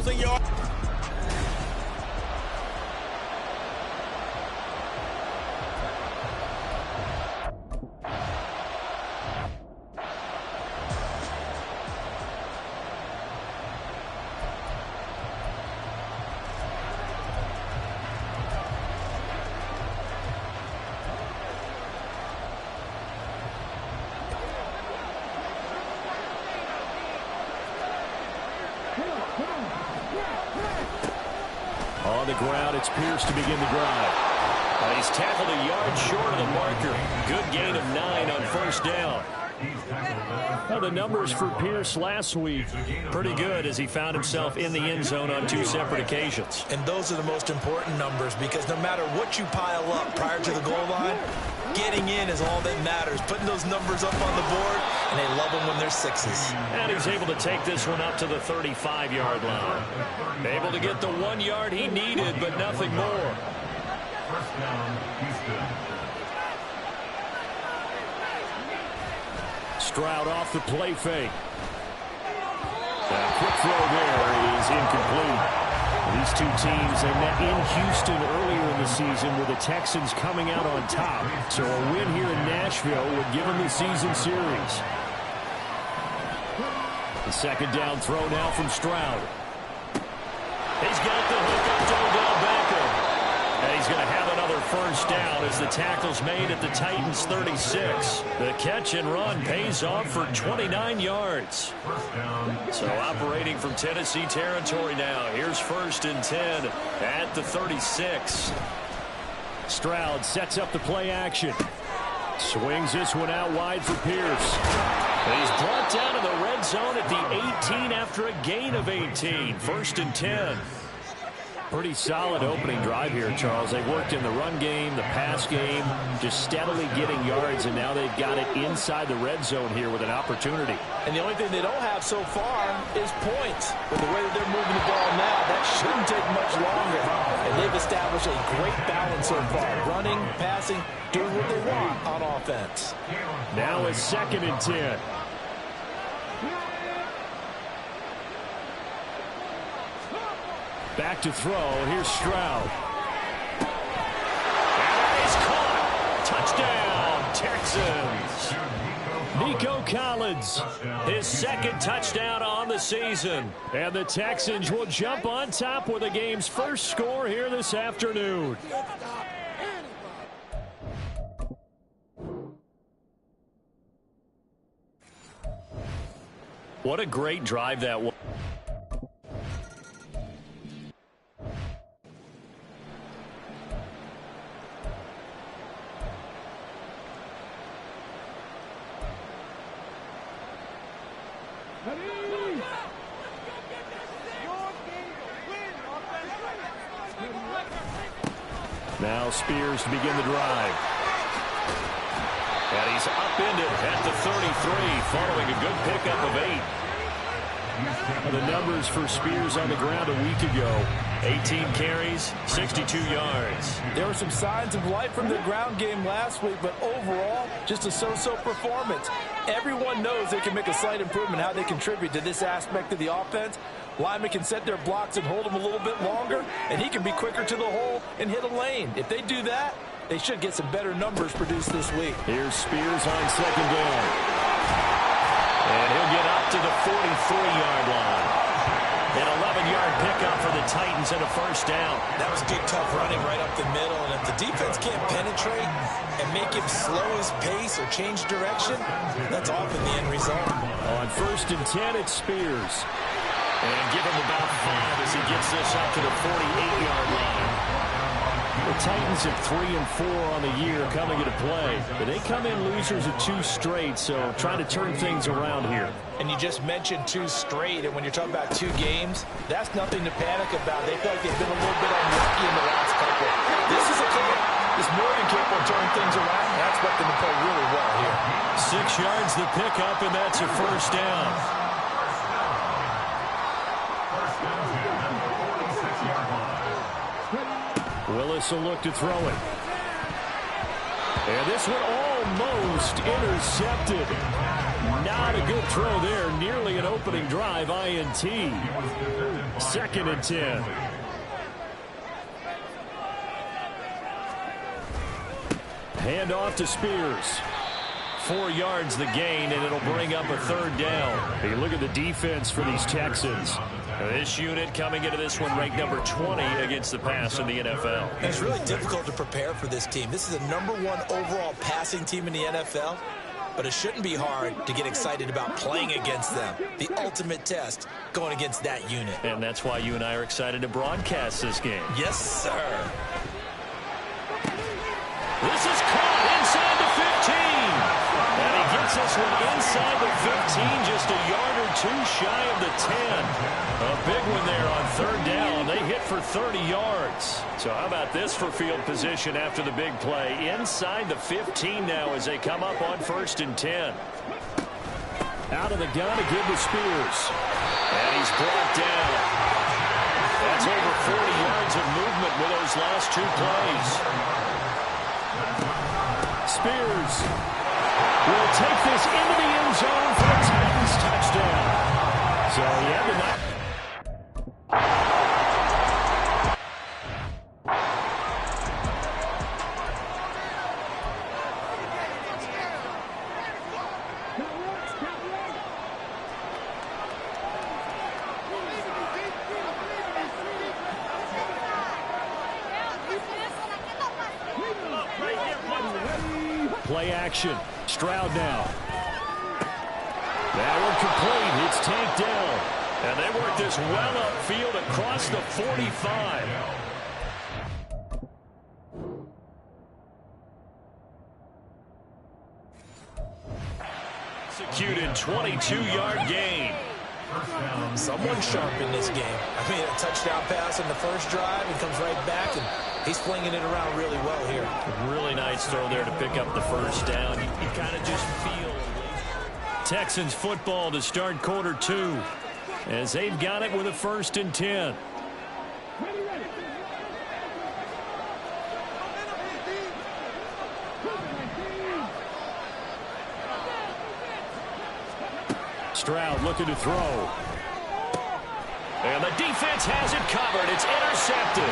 1,000 yards. On the ground, it's Pierce to begin the drive. And he's tackled a yard short of the marker. Good gain of 9 on first down. Well, the numbers for Pierce last week, pretty good as he found himself in the end zone on 2 separate occasions. And those are the most important numbers because no matter what you pile up prior to the goal line, getting in is all that matters. Putting those numbers up on the board, and they love them when they're 6s. And he's able to take this one up to the 35-yard line. Able to get the 1 yard he needed, but nothing more. First down, Houston. Stroud off the play fake. A quick throw there is incomplete. These two teams, they met in Houston earlier in the season with the Texans coming out on top. So a win here in Nashville would give them the season series. The second down throw now from Stroud. He's got the hook up to Odell Beckham. And he's going to have another first down as the tackle's made at the Titans' 36. The catch and run pays off for 29 yards. So operating from Tennessee territory now. Here's 1st and 10 at the 36. Stroud sets up the play action. Swings this one out wide for Pierce. And he's brought down to the red zone at the 18 after a gain of 18. 1st and 10. Pretty solid opening drive here, Charles. They worked in the run game, the pass game, just steadily getting yards, and now they've got it inside the red zone here with an opportunity. And the only thing they don't have so far is points. With the way that they're moving the ball now, that shouldn't take much longer. And they've established a great balance so far. Running, passing, doing what they want on offense. Now it's 2nd and 10. Back to throw. Here's Stroud. And he's caught. Touchdown, Texans. Nico Collins, his 2nd touchdown on the season. And the Texans will jump on top with the game's first score here this afternoon. What a great drive that was. Now Spears to begin the drive. And he's upended at the 33 following a good pickup of 8. The numbers for Spears on the ground a week ago. 18 carries, 62 yards. There were some signs of life from the ground game last week, but overall, just a so-so performance. Everyone knows they can make a slight improvement how they contribute to this aspect of the offense. Linemen can set their blocks and hold them a little bit longer, and he can be quicker to the hole and hit a lane. If they do that, they should get some better numbers produced this week. Here's Spears on 2nd down. And he'll get up to the 43-yard line. An 11-yard pickup for the Titans and a first down. That was good, tough running right up the middle. And if the defense can't penetrate and make him slow his pace or change direction, that's often the end result. On 1st and 10, it's Spears. And give him about 5 as he gets this up to the 48-yard line. The Titans have 3 and 4 on the year coming into play. But they come in losers of 2 straight, so trying to turn things around here. And you just mentioned 2 straight, and when you're talking about 2 games, that's nothing to panic about. They feel like they've been a little bit unlucky in the last couple. This is a team that's more than capable of turning things around, and I expect them to play really well here. 6 yards the pickup, and that's a first down. Willis will look to throw it. And this one almost intercepted. Not a good throw there. Nearly an opening drive INT. 2nd and 10. Hand off to Spears. 4 yards the gain, and it'll bring up a 3rd down. Hey, look at the defense for these Texans. This unit coming into this one ranked number 20 against the pass in the NFL. And it's really difficult to prepare for this team. This is the #1 overall passing team in the NFL, but it shouldn't be hard to get excited about playing against them. The ultimate test going against that unit. And that's why you and I are excited to broadcast this game. Yes, sir. This is caught inside the 15. And he gets this one inside the 15, just a yard or 2 shy of the 10. A big one there on 3rd down. They hit for 30 yards. So how about this for field position after the big play? Inside the 15 now as they come up on 1st and 10. Out of the gun to give to Spears. And he's brought down. That's over 40 yards of movement with those last 2 plays. Spears will take this into the end zone for a Titans touchdown. So he had the play action. Stroud now. That one complete. It's tanked down. And they work this well upfield across the 45. Executed 22-yard gain. Someone sharp in this game. I mean, a touchdown pass on the first drive and comes right back, and he's flinging it around really well here. Really nice throw there to pick up the first down. You kind of just feel Texans football to start quarter 2 as they've got it with a 1st and 10. Stroud looking to throw. And the defense has it covered. It's intercepted.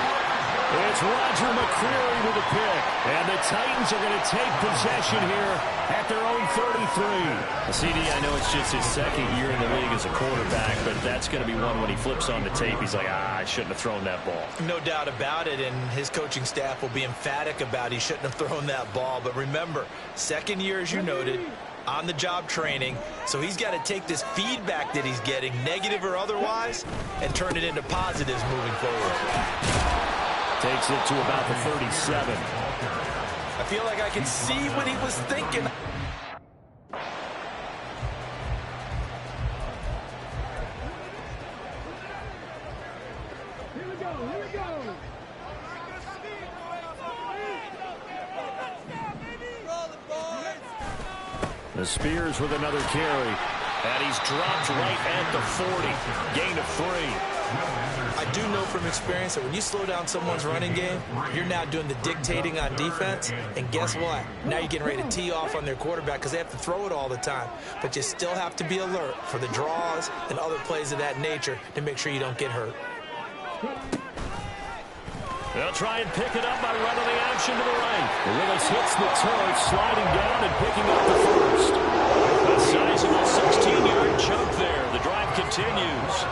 It's Roger McCreary with the pick. And the Titans are going to take possession here at their own 33. CD, I know it's just his 2nd year in the league as a quarterback, but that's going to be one when he flips on the tape. He's like, I shouldn't have thrown that ball. No doubt about it, and his coaching staff will be emphatic about he shouldn't have thrown that ball. But remember, 2nd year, as you noted, on-the-job training, so he's got to take this feedback that he's getting, negative or otherwise, and turn it into positives moving forward. Takes it to about the 37. I feel like I can see what he was thinking. Here we go. The Spears with another carry. And he's dropped right at the 40. Gain of 3. I do know from experience that when you slow down someone's running game, you're now doing the dictating on defense. And guess what? Now you're getting ready to tee off on their quarterback because they have to throw it all the time. But you still have to be alert for the draws and other plays of that nature to make sure you don't get hurt. They'll try and pick it up by running the action to the right. Willis hits the turf, sliding down and picking up the first. A sizable 16-yard chunk there. The drive continues.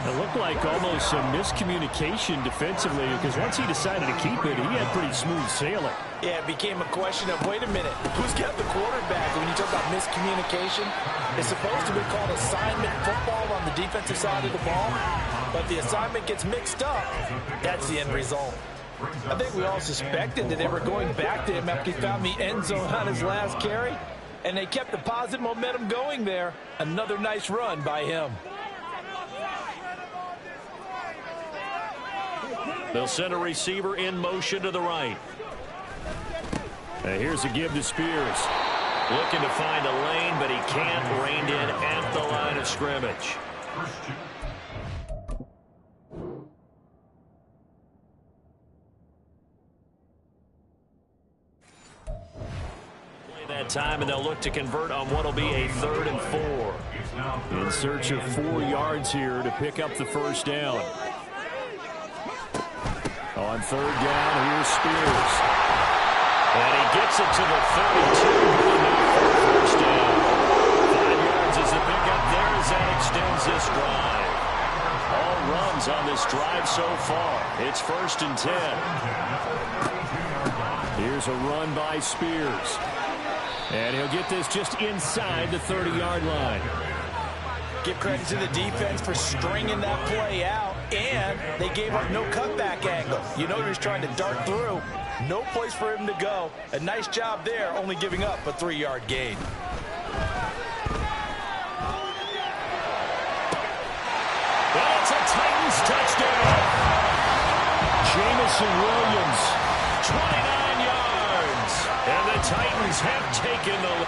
It looked like almost a miscommunication defensively because once he decided to keep it, he had pretty smooth sailing. Yeah, it became a question of, wait a minute, who's got the quarterback? When you talk about miscommunication, it's supposed to be called assignment football on the defensive side of the ball, but the assignment gets mixed up. That's the end result. I think we all suspected that they were going back to him after he found the end zone on his last carry, and they kept the positive momentum going there. Another nice run by him. They'll send a receiver in motion to the right. And here's a give to Spears. Looking to find a lane, but he can't. Reined in at the line of scrimmage. Play that time, and they'll look to convert on what will be a 3rd and 4. In search of 4 yards here to pick up the first down. On third down, here's Spears. And he gets it to the 32. Good enough for a first down. 5 yards is the pickup there as that extends this drive. All runs on this drive so far. It's 1st and 10. Here's a run by Spears. And he'll get this just inside the 30-yard line. Give credit to the defense for stringing that play out, and they gave up no cutback angle. You know he was trying to dart through. No place for him to go. A nice job there, only giving up a 3-yard gain. That's a Titans touchdown. Jameson Williams, 29 yards. And the Titans have taken the...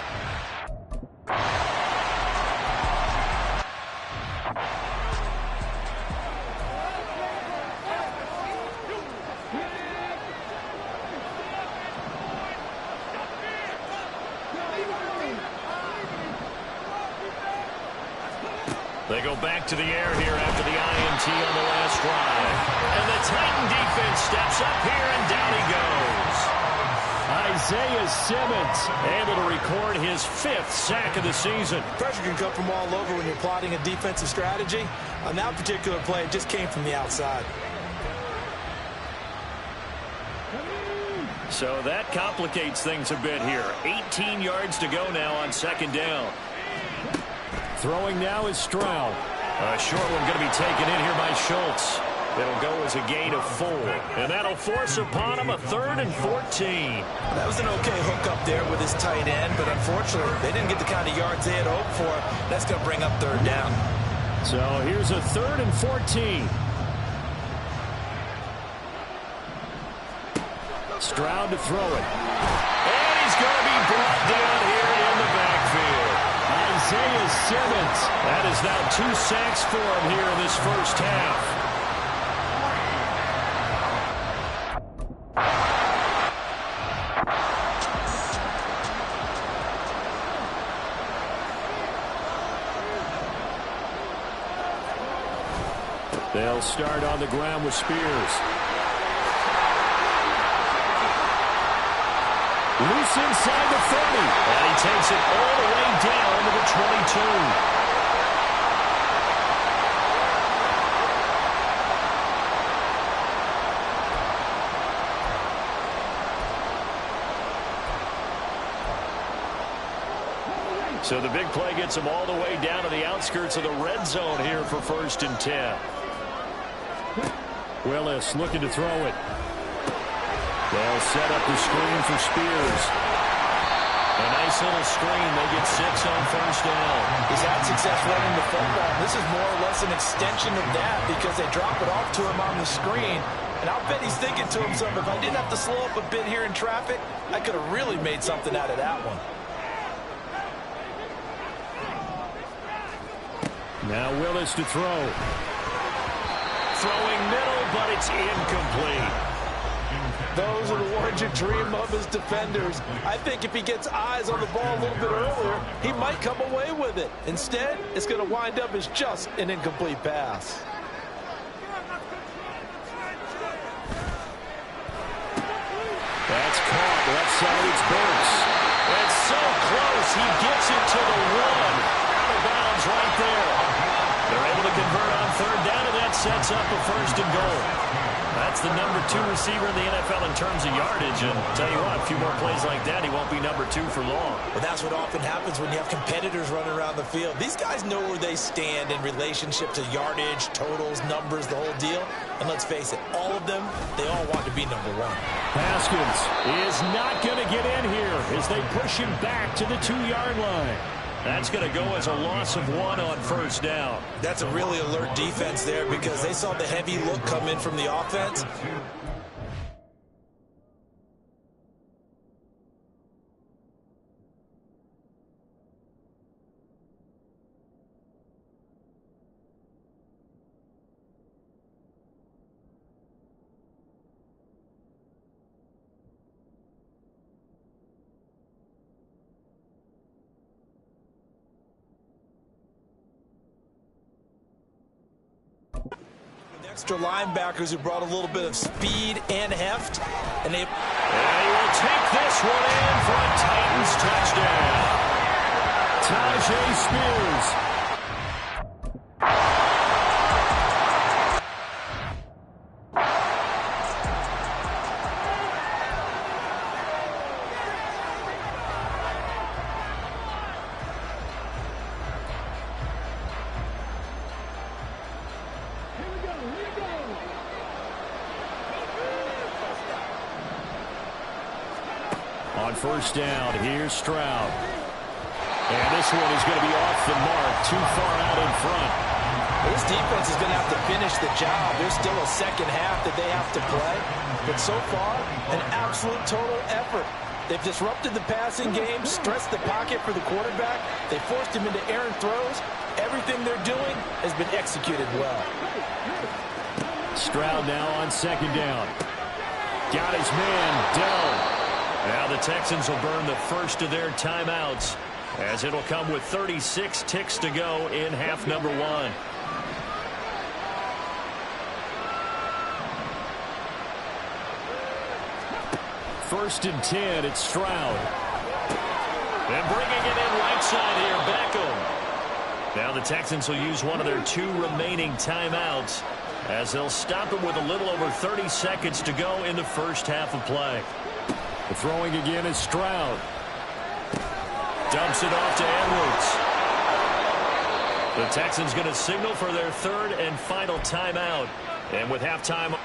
They go back to the air here after the INT on the last drive. And the Titan defense steps up here, and down he goes. Isaiah Simmons able to record his 5th sack of the season. Pressure can come from all over when you're plotting a defensive strategy. On that particular play, it just came from the outside. So that complicates things a bit here. 18 yards to go now on 2nd down. Throwing now is Stroud. A short one going to be taken in here by Schultz. It'll go as a gain of 4. And that'll force upon him a 3rd and 14. That was an okay hook up there with his tight end, but unfortunately, they didn't get the kind of yards they had hoped for. That's going to bring up 3rd down. So here's a 3rd and 14. Stroud to throw it. And he's going to be brought down here in the backfield. Isaiah Simmons. That is now 2 sacks for him here in this first half. They'll start on the ground with Spears. Loose inside the 30. And he takes it all the way down to the 22. So the big play gets him all the way down to the outskirts of the red zone here for 1st and 10. Willis looking to throw it. They'll set up the screen for Spears. A nice little screen. They get 6 on 1st down. He's had success running the football. This is more or less an extension of that because they drop it off to him on the screen. And I'll bet he's thinking to himself, if I didn't have to slow up a bit here in traffic, I could have really made something out of that one. Now Willis to throw. Throwing middle, but it's incomplete. Those are the ones you dream of as defenders. I think if he gets eyes on the ball a little bit earlier, he might come away with it. Instead, it's going to wind up as just an incomplete pass. That's caught. Left side, it's Burks. It's so close. He gets it to the 1. Out of bounds right there. They're able to convert on 3rd down, and that sets up a 1st and goal. That's the number 2 receiver in the NFL in terms of yardage. And tell you what, a few more plays like that, he won't be number 2 for long. Well, that's what often happens when you have competitors running around the field. These guys know where they stand in relationship to yardage, totals, numbers, the whole deal. And let's face it, all of them, they all want to be number 1. Haskins is not going to get in here as they push him back to the 2-yard line. That's going to go as a loss of 1 on 1st down. That's a really alert defense there because they saw the heavy look come in from the offense. extra linebackers who brought a little bit of speed and heft. And he will take this one in for a Titans touchdown. Tyjae Spears. On first down, here's Stroud. And this one is going to be off the mark, too far out in front. This defense is going to have to finish the job. There's still a second half that they have to play. But so far, an absolute total effort. They've disrupted the passing game, stressed the pocket for the quarterback. They forced him into errant throws. Everything they're doing has been executed well. Stroud now on second down. Got his man, Dell. Now the Texans will burn the first of their timeouts, as it'll come with 36 ticks to go in half number one. First and 10, it's Stroud. And bringing it in right side here, Beckham. Now the Texans will use one of their 2 remaining timeouts, as they'll stop it with a little over 30 seconds to go in the first half of play. The throwing again is Stroud. Dumps it off to Edwards. The Texans going to signal for their 3rd and final timeout. And with halftime...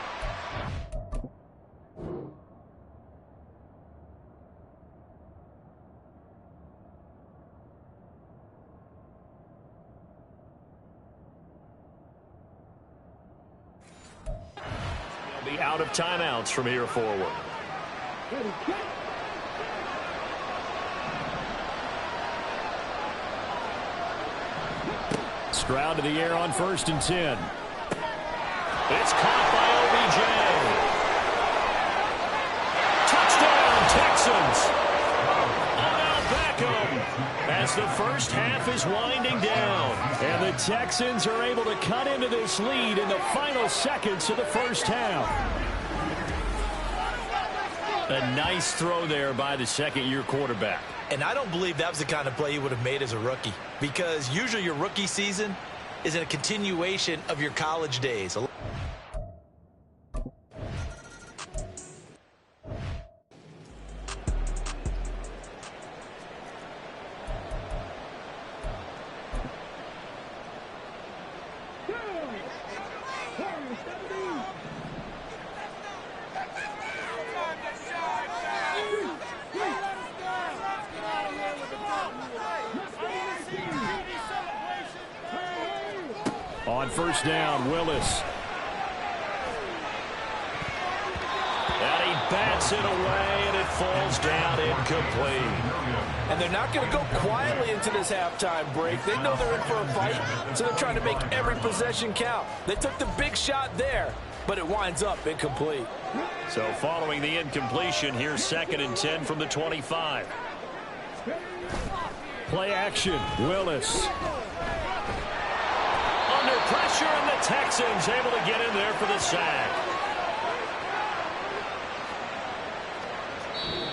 They'll be out of timeouts from here forward. Stroud to the air on first and 10. It's caught by OBJ. Touchdown, Texans. Odell Beckham, as the first half is winding down. And the Texans are able to cut into this lead in the final seconds of the first half. A nice throw there by the second-year quarterback. And I don't believe that was the kind of play he would have made as a rookie, because usually your rookie season is a continuation of your college days. On first down, Willis. And he bats it away, and it falls down incomplete. And they're not going to go quietly into this halftime break. They know they're in for a fight, so they're trying to make every possession count. They took the big shot there, but it winds up incomplete. So following the incompletion, here's 2nd and 10 from the 25. Play action, Willis. Under pressure, and the Texans able to get in there for the sack.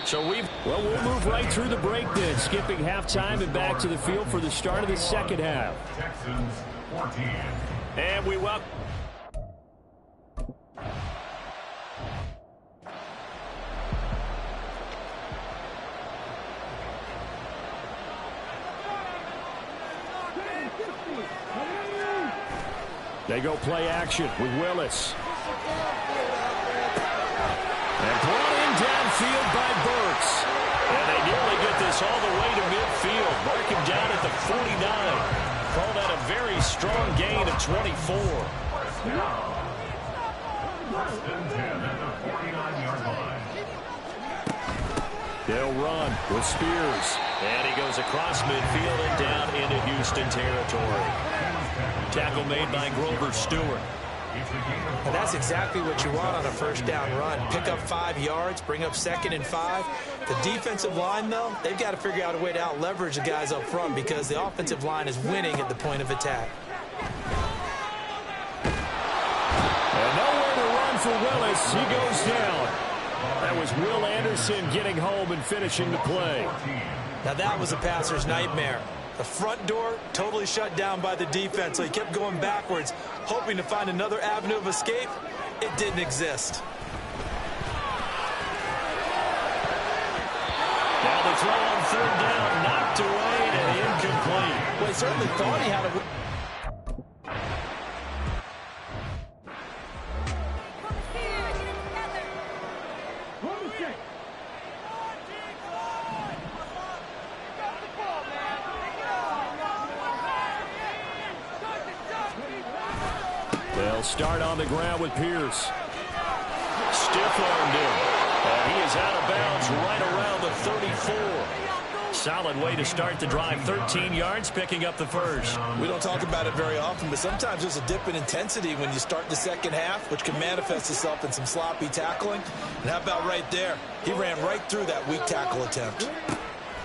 So we'll move right through the break then, skipping halftime and back to the field for the start of the second half. Texans 14. And we welcome. They go play action with Willis. And brought in downfield by Burks. And they nearly get this all the way to midfield. Mark him down at the 49. Call that a very strong gain of 24. First and 10 at the 49-yard line. They'll run with Spears. And he goes across midfield and down into Houston territory. Tackle made by Grover Stewart. And that's exactly what you want on a first down run. Pick up 5 yards, bring up 2nd and 5. The defensive line, though, they've got to figure out a way to out-leverage the guys up front because the offensive line is winning at the point of attack. for Willis. He goes down. That was Will Anderson getting home and finishing the play. Now that was a passer's nightmare. The front door totally shut down by the defense, so he kept going backwards, hoping to find another avenue of escape. It didn't exist. Now the throw on third down, knocked away and incomplete. Well, he certainly thought he had a... They'll start on the ground with Pierce. Stiff-armed him. And he is out of bounds right around the 34. Solid way to start the drive. 13 yards, picking up the first. We don't talk about it very often, but sometimes there's a dip in intensity when you start the second half, which can manifest itself in some sloppy tackling. And how about right there? He ran right through that weak tackle attempt.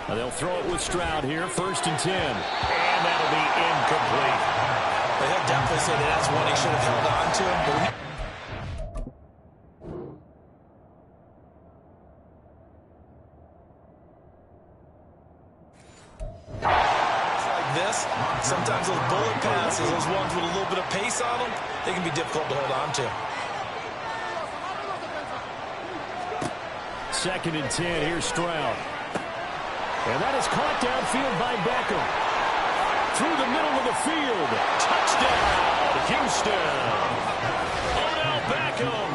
Now they'll throw it with Stroud here, 1st and 10. And that'll be incomplete. He'll definitely say that that's one he should have held on to. Like this, sometimes those bullet passes, those ones with a little bit of pace on them, they can be difficult to hold on to. 2nd and 10, here's Stroud. And that is caught downfield by Beckham. Through the middle of the field. Touchdown, Houston. Odell Beckham.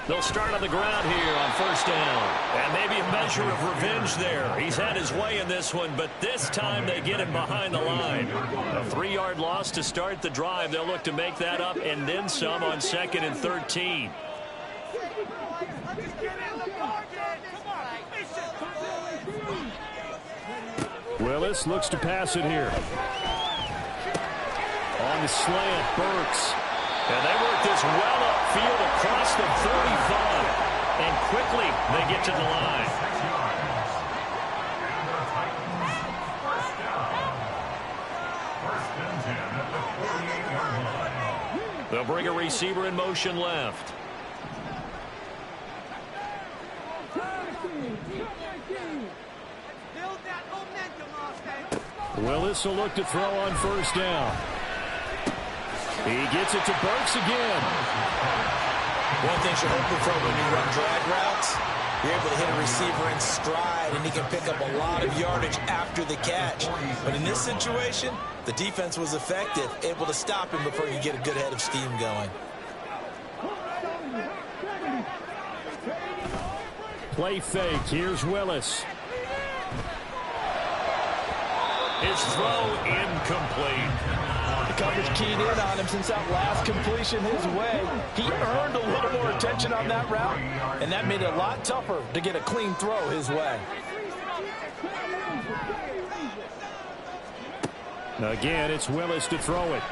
They'll start on the ground here on 1st down. And maybe a measure of revenge there. He's had his way in this one, but this time they get him behind the line. A 3-yard loss to start the drive. They'll look to make that up and then some on 2nd and 13. Willis looks to pass it here. On the slant, Burks. And they work this well upfield across the 45. And quickly they get to the line. They'll bring a receiver in motion left. Willis will look to throw on 1st down. He gets it to Burks again. One thing you're hoping for when you run drag routes, you're able to hit a receiver in stride, and he can pick up a lot of yardage after the catch. But in this situation, the defense was effective, able to stop him before you get a good head of steam going. Play fake. Here's Willis. His throw incomplete. The coverage keyed in on him since that last completion his way. He earned a little more attention on that route, and that made it a lot tougher to get a clean throw his way. Again, it's Willis to throw it.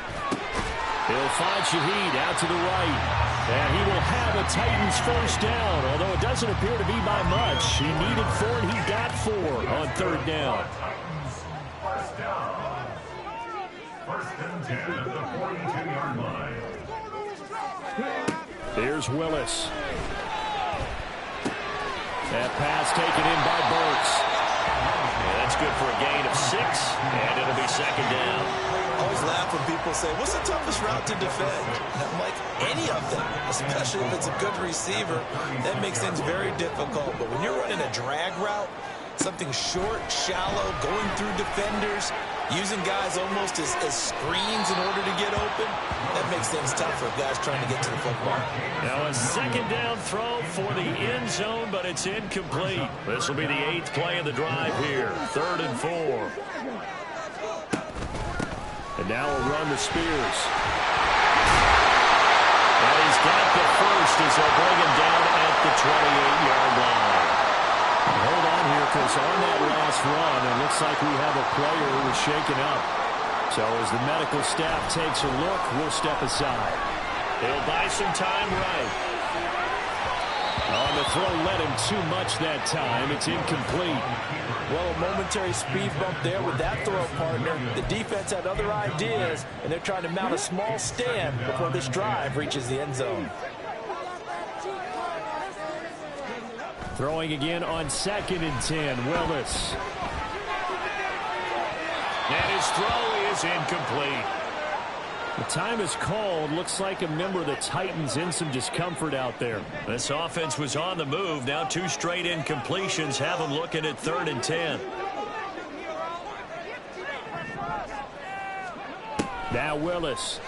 He'll find Shaheed out to the right. And he will have a Titans 1st down, although it doesn't appear to be by much. He needed 4, and he got 4 on 3rd down. 1st and 10 at the 42-yard line. Here's Willis. That pass taken in by Burks. Yeah, that's good for a gain of 6, and it'll be 2nd down. I always laugh when people say, what's the toughest route to defend? And I'm like, any of them, especially if it's a good receiver. That makes things very difficult. But when you're running a drag route, something short, shallow, going through defenders, using guys almost as screens in order to get open, that makes things tough for guys trying to get to the football. Now a 2nd down throw for the end zone, but it's incomplete. This will be the 8th play of the drive here. 3rd and 4. And now we'll run to Spears. And he's got the first as they'll bring him down at the 28-yard line. Hold on here, because on that last run, it looks like we have a player who was shaken up. So as the medical staff takes a look, we'll step aside. He'll buy some time right. The throw led him too much that time. It's incomplete. Well, a momentary speed bump there with that throw, partner. The defense had other ideas, and they're trying to mount a small stand before this drive reaches the end zone. Throwing again on 2nd and 10, Willis. And his throw is incomplete. The time is called. Looks like a member of the Titans in some discomfort out there. This offense was on the move. Now 2 straight incompletions have them looking at 3rd and 10. Now Willis.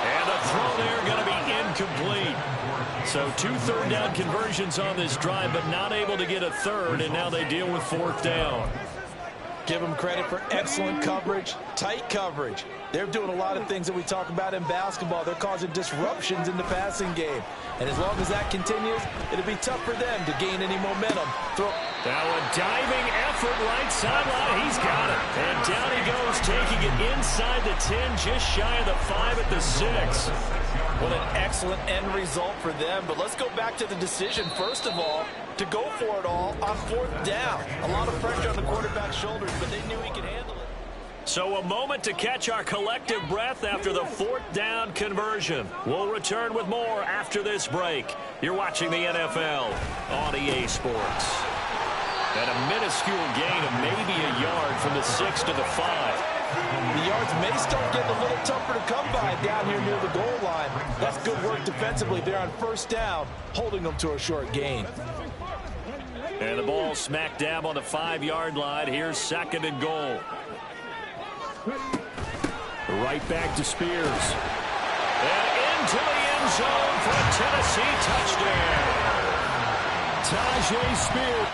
And the throw there going to be incomplete. So 2 third down conversions on this drive, but not able to get a third, and now they deal with 4th down. Give them credit for excellent coverage, tight coverage. They're doing a lot of things that we talk about in basketball. They're causing disruptions in the passing game. And as long as that continues, it'll be tough for them to gain any momentum. Now a diving effort right sideline. He's got it. And down he goes, taking it inside the 10, just shy of the 5 at the 6. What an excellent end result for them. But let's go back to the decision, first of all, to go for it all on 4th down. A lot of pressure on the quarterback's shoulders, but they knew he could handle it. So a moment to catch our collective breath after the 4th down conversion. We'll return with more after this break. You're watching the NFL on EA Sports. And a minuscule gain of maybe a yard from the 6 to the 5. The yards may start getting a little tougher to come by down here near the goal line. That's good work defensively there on 1st down, holding them to a short gain. And the ball smack dab on the 5-yard line. Here's 2nd and goal. Right back to Spears. And into the end zone for a Tennessee touchdown. Tyjae Spears.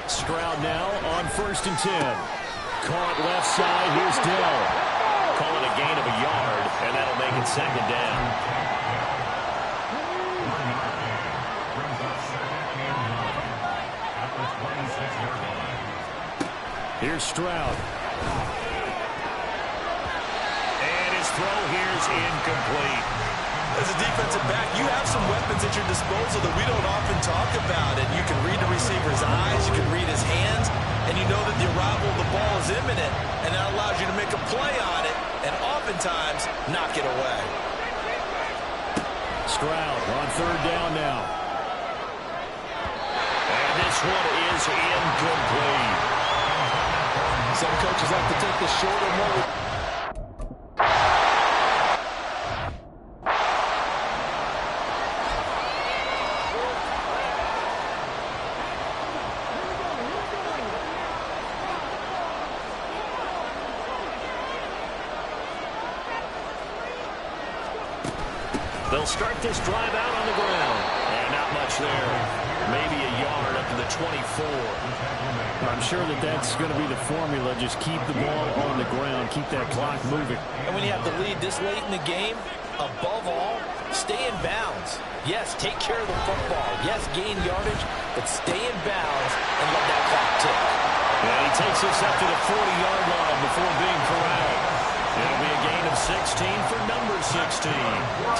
Stroud now on 1st and 10. Caught left side. Here's Dell. Call it a gain of a yard, and that'll make it 2nd down. Here's Stroud. And his throw here's incomplete. As a defensive back, you have some weapons at your disposal that we don't often talk about. And you can read the receiver's eyes, you can read his hands, and you know that the arrival of the ball is imminent. And that allows you to make a play on it and oftentimes knock it away. Stroud on 3rd down now. And this one is incomplete. Some coaches like to take the shorter, more... They'll start this drive out on the ground. And not much there. Maybe a yard up to the 24. I'm sure that that's going to be the formula. Just keep the ball on the ground. Keep that clock moving. And when you have the lead this late in the game, above all, stay in bounds. Yes, take care of the football. Yes, gain yardage, but stay in bounds and let that clock tick. And he takes us up to the 40-yard line before being corralled. It'll be a gain of 16 for number 16.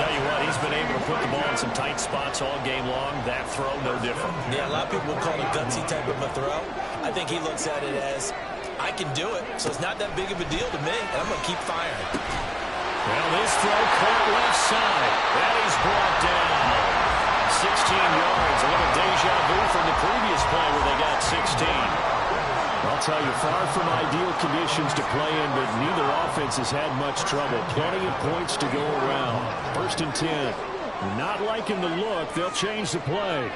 Tell you what, he's been able to put the ball in some tight spots all game long. That throw, no different. Yeah, a lot of people will call it a gutsy type of a throw. I think he looks at it as, I can do it, so it's not that big of a deal to me, and I'm going to keep firing. Well, this throw caught left side. That is brought down. 16 yards, a little deja vu from the previous play where they got 16. I'll tell you, far from ideal conditions to play in, but neither offense has had much trouble. Plenty of points to go around. 1st and 10. Not liking the look. They'll change the play.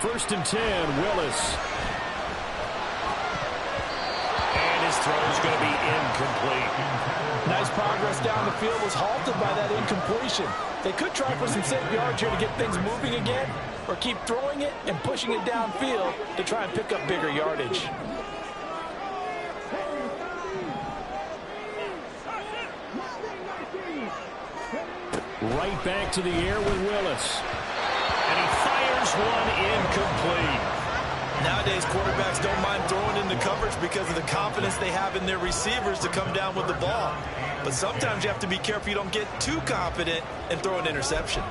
First and 10, Willis. And his throw is going to be incomplete. Nice progress down the field was halted by that incompletion. They could try for some safe yards here to get things moving again, or keep throwing it and pushing it downfield to try and pick up bigger yardage. Right back to the air with Willis. And he fires one incomplete. Nowadays, quarterbacks don't mind throwing into coverage because of the confidence they have in their receivers to come down with the ball. But sometimes you have to be careful you don't get too confident and throw an interception.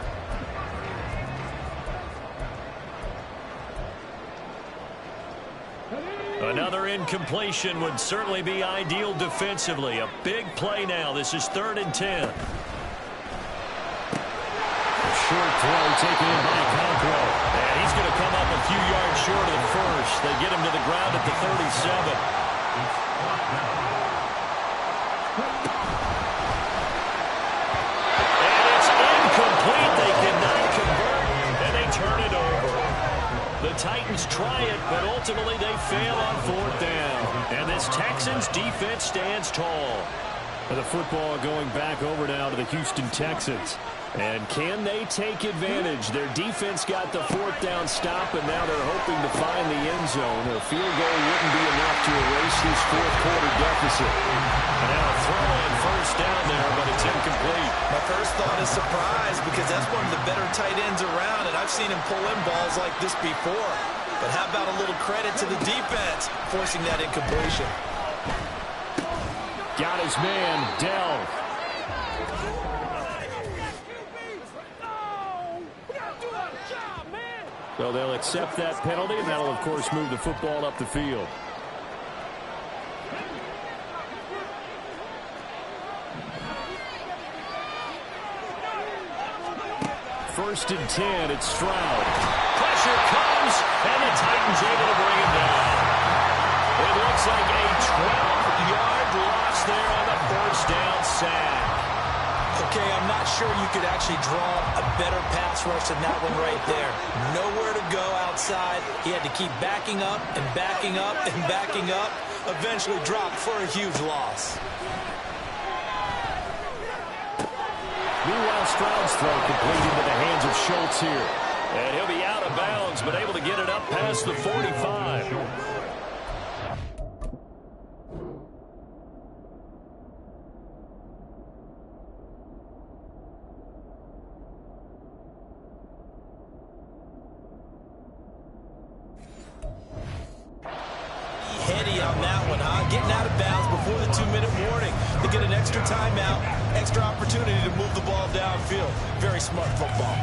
Another incompletion would certainly be ideal defensively. A big play now. This is 3rd and 10. Short throw taken in by Compro. And he's going to come up a few yards short of the first. They get him to the ground at the 37. And it's incomplete. They cannot convert, and they turn it over. The Titans try it, but ultimately they fail on 4th down. And this Texans defense stands tall. The football going back over now to the Houston Texans. And can they take advantage? Their defense got the 4th down stop, and now they're hoping to find the end zone. A field goal wouldn't be enough to erase this 4th quarter deficit. And now a throw in 1st down there, but it's incomplete. My first thought is surprise because that's one of the better tight ends around, and I've seen him pull in balls like this before. But how about a little credit to the defense forcing that incompletion? Got his man, Dell. So they'll accept that penalty, and that'll, of course, move the football up the field. First and 10, it's Stroud. Pressure comes, and the Titans able to bring him down. It looks like a 12-yard loss there on the 1st down sack. Okay, I'm not sure you could actually draw a better pass rush than that one right there. Nowhere to go outside. He had to keep backing up and backing up and backing up. Eventually dropped for a huge loss. Meanwhile, Stroud's throw complete into the hands of Schultz here. And he'll be out of bounds, but able to get it up past the 45. Heady on that one, huh? Getting out of bounds before the 2-minute warning. They get an extra timeout, extra opportunity to move the ball downfield. Very smart football.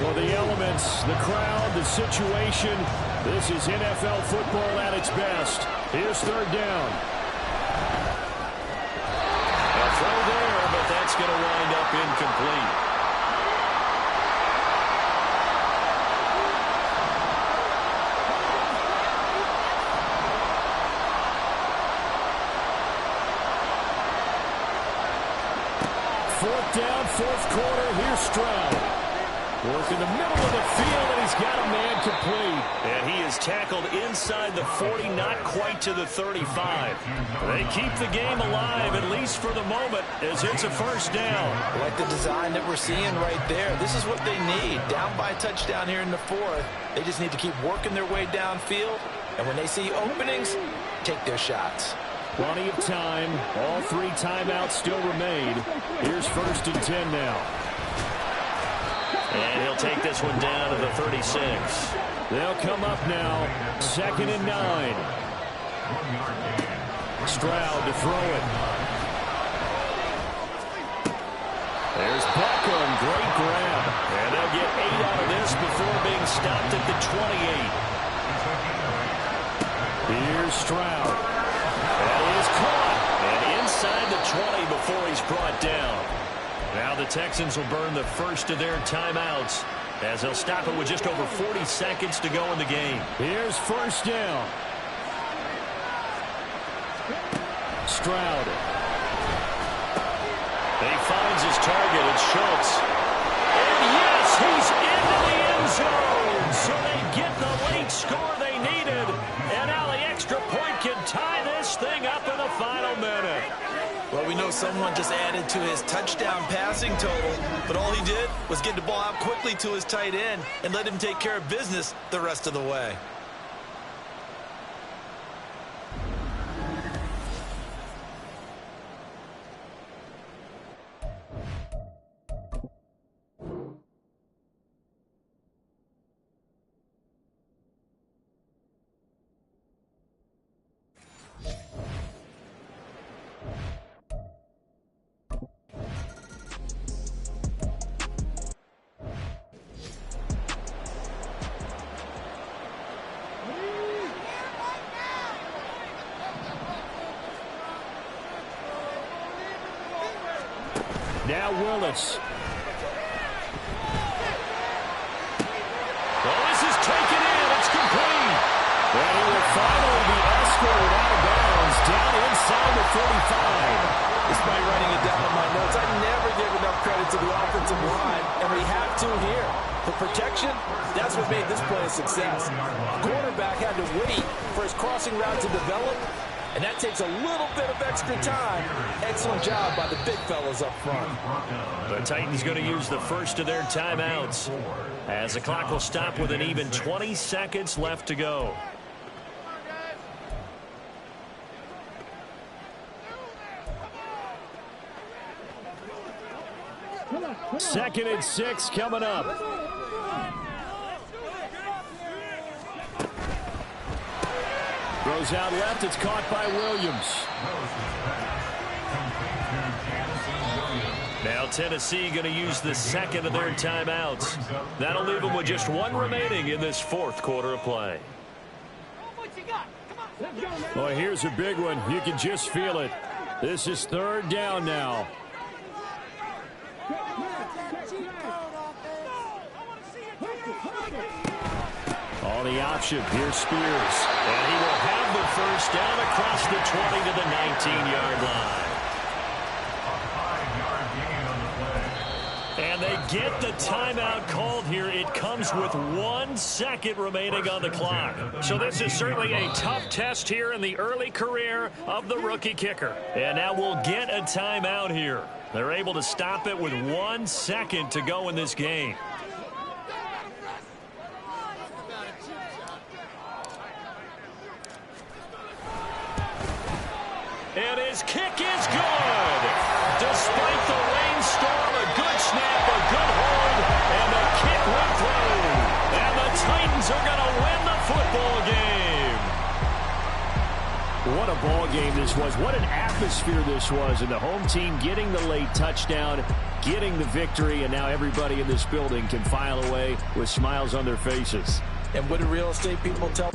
For the elements, the crowd, the situation, this is NFL football at its best. Here's 3rd down. A throw there, but that's going to wind up incomplete. Down, 4th quarter, here's Stroud. Work in the middle of the field, and he's got a man complete. And he is tackled inside the 40, not quite to the 35. They keep the game alive, at least for the moment, as it's a 1st down. I like the design that we're seeing right there. This is what they need. Down by a touchdown here in the 4th. They just need to keep working their way downfield. And when they see openings, take their shots. Plenty of time. All 3 timeouts still remain. Here's 1st and 10 now. And he'll take this one down to the 36. They'll come up now. 2nd and 9. Stroud to throw it. There's Beckham. Great grab. And they'll get 8 out of this before being stopped at the 28. Here's Stroud. That is caught, and inside the 20 before he's brought down. Now the Texans will burn the first of their timeouts as they'll stop it with just over 40 seconds to go in the game. Here's 1st down. Stroud. He finds his target. It's Schultz. And yes, he's into the end zone. So they get the late score they needed. And now the extra point can tie this thing up in the final minute. Well, we know someone just added to his touchdown passing total, but all he did was get the ball out quickly to his tight end and let him take care of business the rest of the way. Now Willis. Well, this is taken in. It's complete. And he will finally be escorted out of bounds down inside the 45. Despite writing it down in my notes, I never give enough credit to the offensive line, and we have to here. For protection, that's what made this play a success. The quarterback had to wait for his crossing route to develop, and that takes a little bit of extra time. Excellent job by the big fellas up front. The Titans going to use the first of their timeouts as the clock will stop with an even 20 seconds left to go. Second and 6 coming up. Throws out left. It's caught by Williams. Now Tennessee going to use the second of their timeouts. That'll leave them with just one remaining in this fourth quarter of play. Well, here's a big one. You can just feel it. This is third down now. On the option, here's Spears. And he will have the first down across the 20 to the 19-yard line. And they get the timeout called here. It comes with 1 second remaining on the clock. So this is certainly a tough test here in the early career of the rookie kicker. And now we'll get a timeout here. They're able to stop it with 1 second to go in this game. And his kick is good. Despite the rainstorm, a good snap, a good hold, and the kick went through. And the Titans are going to win the football game. What a ball game this was. What an atmosphere this was. And the home team getting the late touchdown, getting the victory, and now everybody in this building can file away with smiles on their faces. And what do real estate people tell